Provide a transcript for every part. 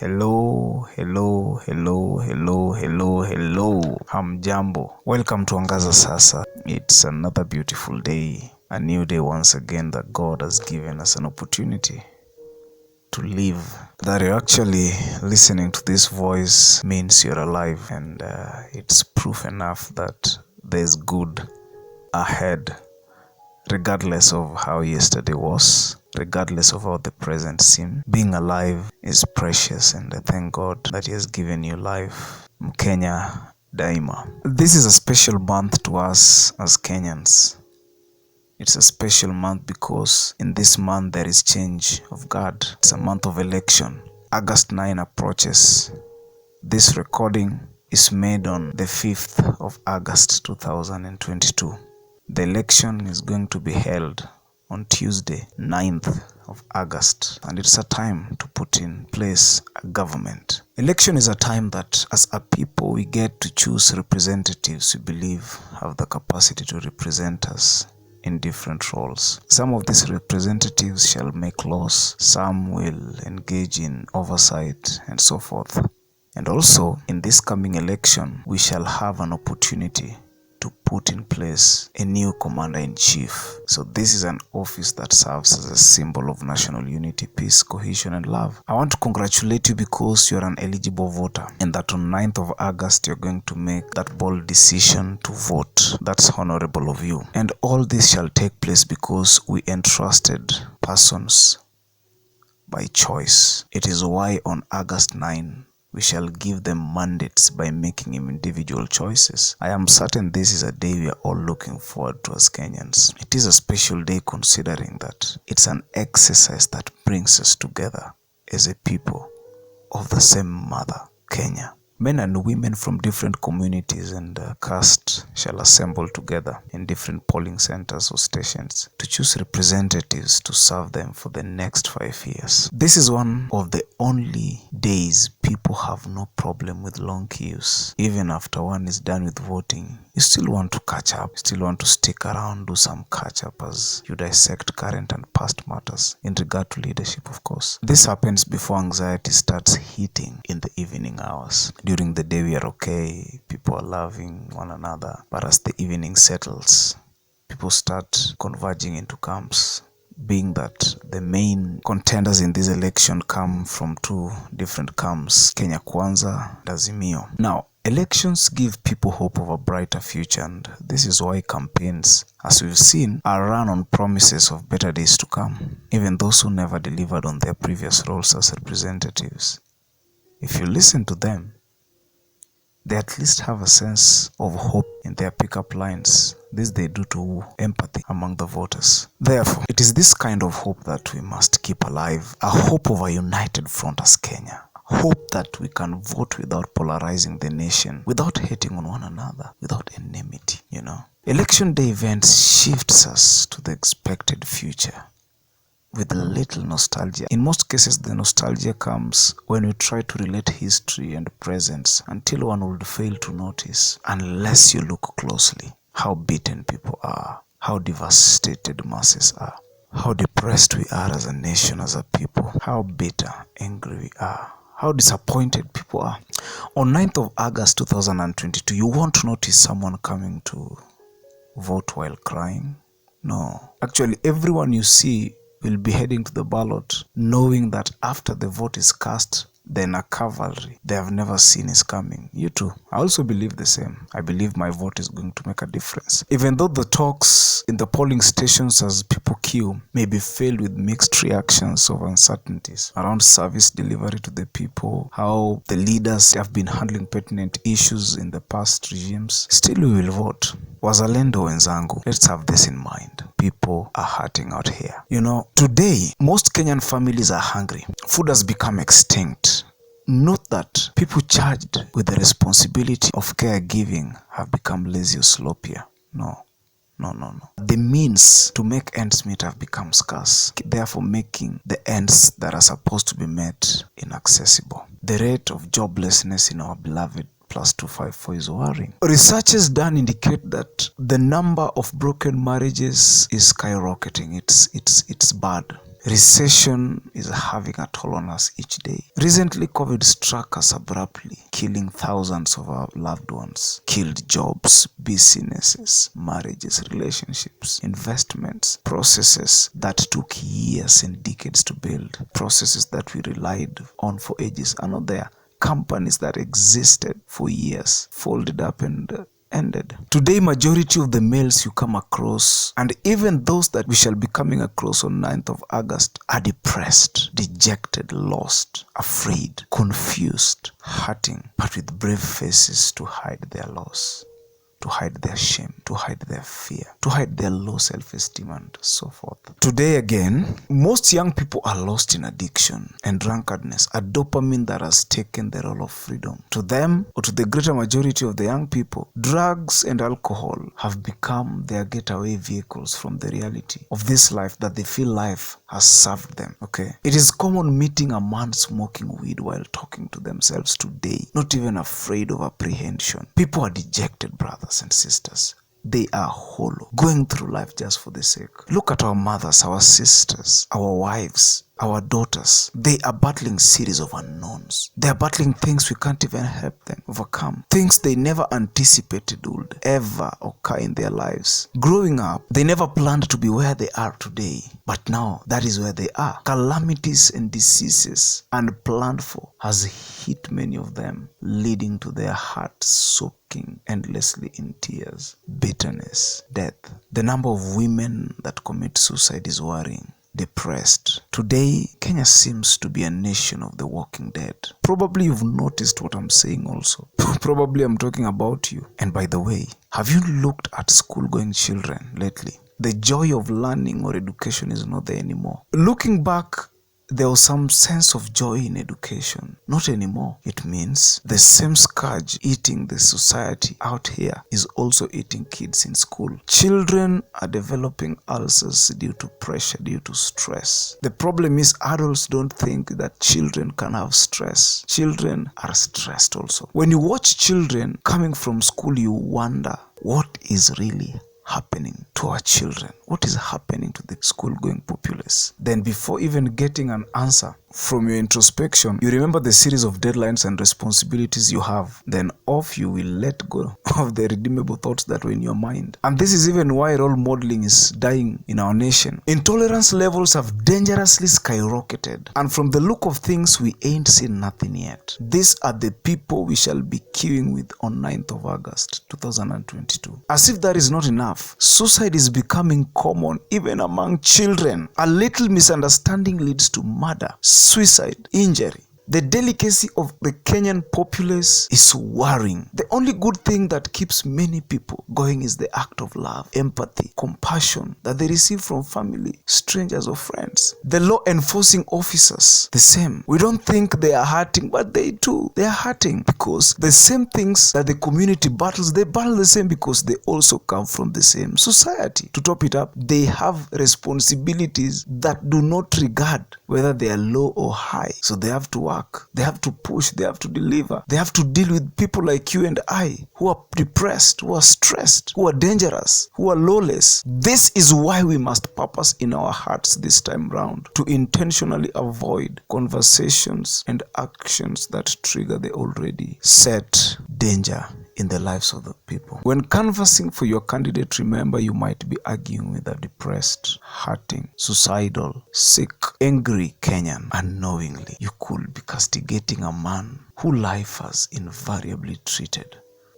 Hello. Hamjambo. Welcome to Angazasasa. It's another beautiful day. A new day once again that God has given us an opportunity to live. That you're actually listening to this voice means you're alive, and it's proof enough that there's good ahead, regardless of how yesterday was, regardless of how the present seems. Being alive is precious, and I thank God that He has given you life. Mkenya Daima. This is a special month to us as Kenyans. It's a special month because in this month there is change of God. It's a month of election. August 9 approaches. This recording is made on the 5th of August 2022. The election is going to be held on Tuesday, 9th of August, and it's a time to put in place a government. Election is a time that as a people we get to choose representatives we believe have the capacity to represent us in different roles. Some of these representatives shall make laws, some will engage in oversight and so forth. And also in this coming election we shall have an opportunity to put in place a new commander-in-chief. So this is an office that serves as a symbol of national unity, peace, cohesion, and love. I want to congratulate you because you're an eligible voter, and that on 9th of August you're going to make that bold decision to vote. That's honorable of you. And all this shall take place because we entrusted persons by choice. It is why on August 9, we shall give them mandates by making individual choices. I am certain this is a day we are all looking forward to as Kenyans. It is a special day considering that it's an exercise that brings us together as a people of the same mother, Kenya. Men and women from different communities and caste shall assemble together in different polling centers or stations to choose representatives to serve them for the next 5 years. This is one of the only days people have no problem with long queues. Even after one is done with voting, you still want to catch up, you still want to stick around, do some catch up as you dissect current and past matters in regard to leadership, of course. This happens before anxiety starts hitting in the evening hours. During the day we are okay, people are loving one another, but as the evening settles, people start converging into camps, being that the main contenders in this election come from two different camps, Kenya Kwanza and Azimio. Now, elections give people hope of a brighter future, and this is why campaigns, as we've seen, are run on promises of better days to come, even those who never delivered on their previous roles as representatives. If you listen to them, they at least have a sense of hope in their pickup lines. This they do to empathy among the voters. Therefore, it is this kind of hope that we must keep alive. A hope of a united front as Kenya. Hope that we can vote without polarizing the nation, without hating on one another, without enmity, Election day events shifts us to the expected future with little nostalgia. In most cases, the nostalgia comes when we try to relate history and presence until one would fail to notice, unless you look closely, how beaten people are, how devastated masses are, how depressed we are as a nation, as a people, how bitter, angry we are, how disappointed people are. On 9th of August 2022, you won't notice someone coming to vote while crying. No. Actually, everyone you see will be heading to the ballot knowing that after the vote is cast, then a cavalry they have never seen is coming. You too. I also believe the same. I believe my vote is going to make a difference. Even though the talks in the polling stations as people queue may be filled with mixed reactions of uncertainties around service delivery to the people, how the leaders have been handling pertinent issues in the past regimes, still we will vote. Wazalendo wenzangu, let's have this in mind. People are hurting out here. Today, most Kenyan families are hungry. Food has become extinct. Note that people charged with the responsibility of caregiving have become lazy or sloppier. No. The means to make ends meet have become scarce, therefore making the ends that are supposed to be met inaccessible. The rate of joblessness in our beloved +254 is worrying. Researches done indicate that the number of broken marriages is skyrocketing. It's bad. Recession is having a toll on us each day. Recently, COVID struck us abruptly, killing thousands of our loved ones, killed jobs, businesses, marriages, relationships, investments, processes that took years and decades to build, processes that we relied on for ages are not there. Companies that existed for years folded up and ended. Today, majority of the males you come across, and even those that we shall be coming across on 9th of August, are depressed, dejected, lost, afraid, confused, hurting, but with brave faces to hide their loss, to hide their shame, to hide their fear, to hide their low self-esteem, and so forth. Today again, most young people are lost in addiction and drunkenness, a dopamine that has taken the role of freedom. To them, or to the greater majority of the young people, drugs and alcohol have become their getaway vehicles from the reality of this life that they feel life has served them. Okay, it is common meeting a man smoking weed while talking to themselves today, not even afraid of apprehension. People are dejected, brothers and sisters. They are hollow, going through life just for the sake. Look at our mothers, our sisters, our wives, our daughters. They are battling series of unknowns. They are battling things we can't even help them overcome. Things they never anticipated would ever occur in their lives. Growing up, they never planned to be where they are today. But now, that is where they are. Calamities and diseases unplanned for has hit many of them, leading to their hearts soaking endlessly in tears, bitterness, death. The number of women that commit suicide is worrying. Depressed. Today, Kenya seems to be a nation of the walking dead. Probably you've noticed what I'm saying also. Probably I'm talking about you. And by the way, have you looked at school-going children lately? The joy of learning or education is not there anymore. Looking back, there was some sense of joy in education. Not anymore. It means the same scourge eating the society out here is also eating kids in school. Children are developing ulcers due to pressure, due to stress. The problem is adults don't think that children can have stress. Children are stressed also. When you watch children coming from school, you wonder what is really happening to our children. What is happening to the school-going populace? Then before even getting an answer from your introspection, you remember the series of deadlines and responsibilities you have. Then off you will let go of the redeemable thoughts that were in your mind. And this is even why role modeling is dying in our nation. Intolerance levels have dangerously skyrocketed. And from the look of things, we ain't seen nothing yet. These are the people we shall be queuing with on 9th of August, 2022. As if that is not enough, suicide is becoming common even among children. A little misunderstanding leads to murder, suicide, injury. The delicacy of the Kenyan populace is worrying. The only good thing that keeps many people going is the act of love, empathy, compassion that they receive from family, strangers or friends. The law enforcing officers, the same. We don't think they are hurting, but they too. They are hurting because the same things that the community battles, they battle the same because they also come from the same society. To top it up, they have responsibilities that do not regard whether they are low or high. So they have to work. They have to push, they have to deliver. They have to deal with people like you and I who are depressed, who are stressed, who are dangerous, who are lawless. This is why we must purpose in our hearts this time round to intentionally avoid conversations and actions that trigger the already set danger in the lives of the people. When canvassing for your candidate, remember you might be arguing with a depressed, hurting, suicidal, sick, angry Kenyan. Unknowingly, you could be castigating a man who life has invariably treated.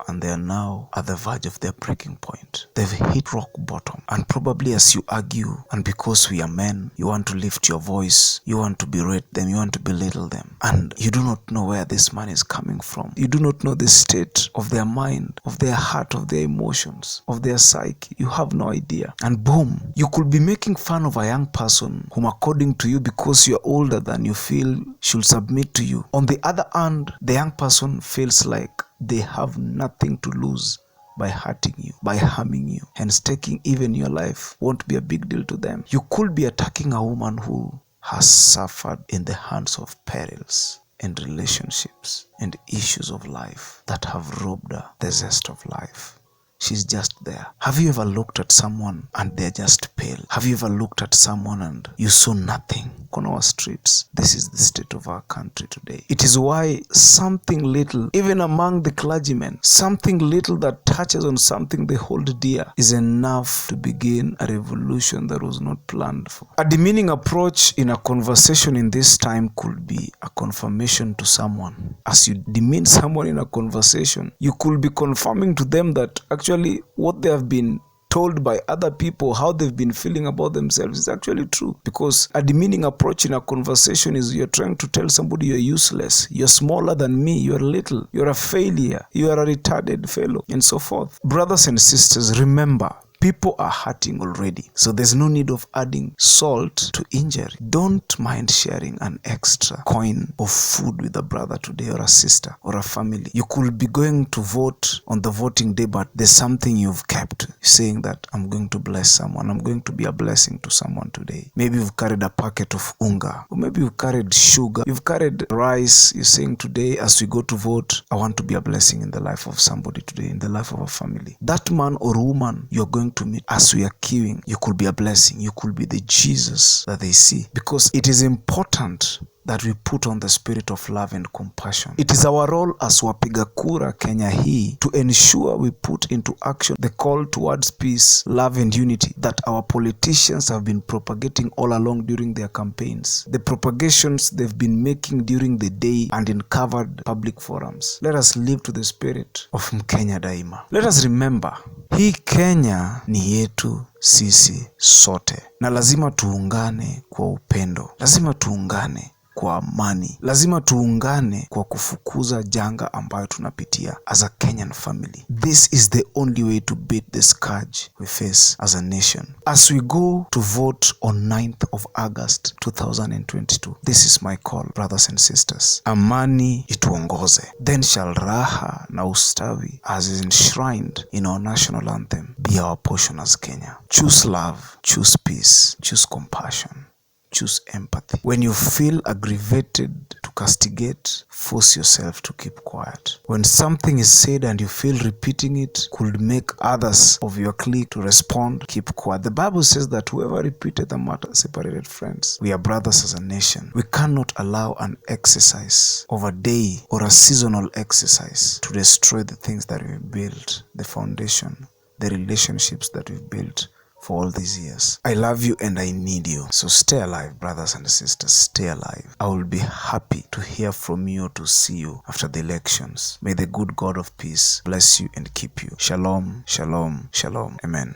And they are now at the verge of their breaking point. They've hit rock bottom. And probably as you argue, and because we are men, you want to lift your voice, you want to berate them, you want to belittle them. And you do not know where this man is coming from. You do not know the state of their mind, of their heart, of their emotions, of their psyche. You have no idea. And boom, you could be making fun of a young person whom according to you, because you're older than you feel, should submit to you. On the other hand, the young person feels like they have nothing to lose by hurting you, by harming you. Hence, taking even your life won't be a big deal to them. You could be attacking a woman who has suffered in the hands of perils and relationships and issues of life that have robbed her the zest of life. she's just there. Have you ever looked at someone and they're just pale? Have you ever looked at someone and you saw nothing? On our streets, this is the state of our country today. It is why something little, even among the clergymen, something little that touches on something they hold dear is enough to begin a revolution that was not planned for. A demeaning approach in a conversation in this time could be a confirmation to someone. As you demean someone in a conversation, you could be confirming to them that actually what they have been told by other people, how they've been feeling about themselves, is actually true. Because a demeaning approach in a conversation is you're trying to tell somebody you're useless, you're smaller than me, you're little, you're a failure, you are a retarded fellow, and so forth. Brothers and sisters, remember, people are hurting already, so there's no need of adding salt to injury. Don't mind sharing an extra coin of food with a brother today, or a sister, or a family. You could be going to vote on the voting day, but there's something you've kept, saying that I'm going to bless someone, I'm going to be a blessing to someone today. Maybe you've carried a packet of unga, or maybe you've carried sugar, you've carried rice. You're saying today, as we go to vote, I want to be a blessing in the life of somebody today, in the life of a family. That man or woman you're going to meet as we are queuing, you could be a blessing. You could be the Jesus that they see, because it is important that we put on the spirit of love and compassion. It is our role as wapiga kura Kenya hii to ensure we put into action the call towards peace, love and unity that our politicians have been propagating all along during their campaigns. The propagations they've been making during the day and in covered public forums. Let us live to the spirit of Mkenya Daima. Let us remember, hii Kenya ni yetu sisi sote, na lazima tuungane kwa upendo, lazima tuungane kwa amani, lazima tuungane kwa kufukuza janga ambayo tunapitia as a Kenyan family. This is the only way to beat the scourge we face as a nation. As we go to vote on 9th of August 2022, this is my call, brothers and sisters. Amani ituongoze, then shall raha na ustawi as is enshrined in our national anthem be our portion as Kenya. Choose love, choose peace, choose compassion. Choose empathy. When you feel aggravated to castigate, force yourself to keep quiet. When something is said and you feel repeating it could make others of your clique to respond, keep quiet. The Bible says that whoever repeated the matter separated friends. We are brothers as a nation. We cannot allow an exercise of a day or a seasonal exercise to destroy the things that we've built, the foundation, the relationships that we've built for all these years. I love you and I need you. So stay alive, brothers and sisters. Stay alive. I will be happy to hear from you, to see you after the elections. May the good God of peace bless you and keep you. Shalom, shalom, shalom. Amen.